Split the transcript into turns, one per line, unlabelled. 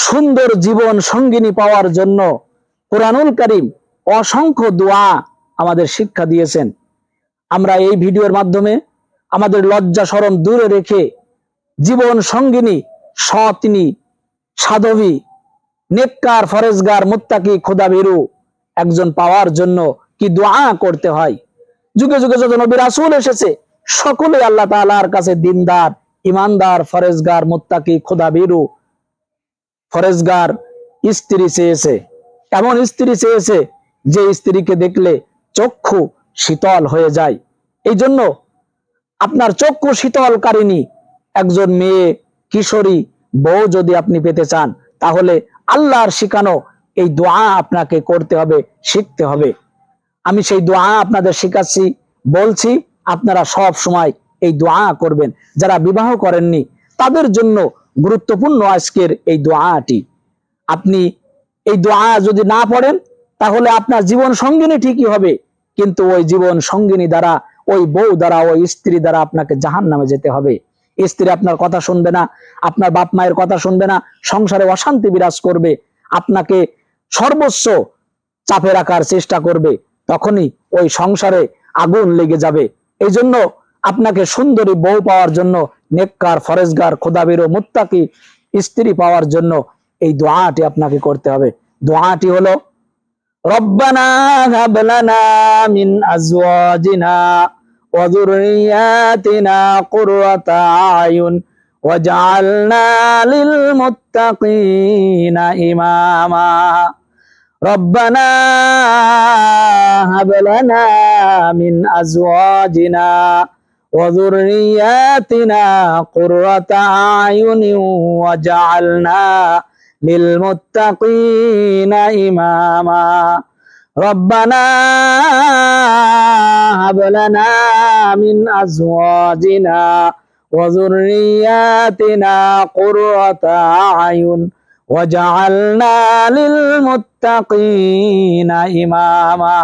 সুন্দর জীবন সঙ্গিনী পাওয়ার জন্য কুরআনুল কারীম অসংখ্য দোয়া আমাদের শিক্ষা দিয়েছেন। আমরা এই ভিডিওর মাধ্যমে আমাদের লজ্জা শরম দূরে রেখে জীবন সঙ্গিনী, সতিনী, সাধবী, নেককার, ফরেজগার, মুত্তাকি, খোদাভীরু একজন পাওয়ার জন্য কি দোয়া করতে হয়। যুগে যুগে যত নবী রাসূল এসেছে সকলে আল্লাহ তাআলার কাছে দিনদার, ইমানদার, ফরেজগার, মুত্তাকি, খোদাভীরু, ফরেজগার স্ত্রী চেয়েছে। এমন স্ত্রী চেয়েছে যে স্ত্রীকে দেখলে চক্ষু শীতল হয়ে যায়। এই জন্য আপনার চক্ষু শীতলকারিণী একজন মেয়ে, কিশোরী বউ যদি আপনি পেতে চান, তাহলে আল্লাহর শিখানো এই দোয়া আপনাকে করতে হবে, শিখতে হবে। আমি সেই দোয়া আপনাদের শিখাচ্ছি, বলছি, আপনারা সব সময় এই দোয়া করবেন। যারা বিবাহ করেননি তাদের জন্য গুরুত্বপূর্ণ আজকের এই দোয়াটি। আপনি এই দোয়া যদি না পড়েন তাহলে আপনার জীবন সঙ্গিনী ঠিকই হবে, কিন্তু ওই জীবন সঙ্গিনী দ্বারা, ওই বউ দ্বারা, ওই স্ত্রী দ্বারা আপনাকে জাহান্নামে যেতে হবে। স্ত্রী আপনার কথা শুনবে না, আপনার বাপ মায়ের কথা শুনবে না, সংসারে অশান্তি বিরাজ করবে, আপনাকে সর্বোচ্চ চাপে রাখার চেষ্টা করবে, তখনই ওই সংসারে আগুন লেগে যাবে। এই জন্য আপনাকে সুন্দরী বউ পাওয়ার জন্য, নেককার, ফরেজগার, খোদাভীরু, মুত্তাকি স্ত্রী পাওয়ার জন্য এই দোয়াটি আপনাকে করতে হবে। দোয়াটি হলো, রব্বানা হাব লানা মিন আজওয়াজিনা ওয়া যুররিয়াতিনা কুররাতা আয়ুন ওয়াজআলনা লিল মুত্তাকিনা ইমামা। রব্বানা হাব লানা মিন আজওয়াজিনা ওয়া যুররিয়াতিনা কুররাতা আয়ুন ওয়াজআলনা লিল মুত্তাকিনা ইমামা। রব্বানা হাব লানা মিন আজওয়াজিনা ওয়া যুররিয়াতিনা কুররাতা আয়ুন ওয়াজআলনা লিল মুত্তাকিনা ইমামা।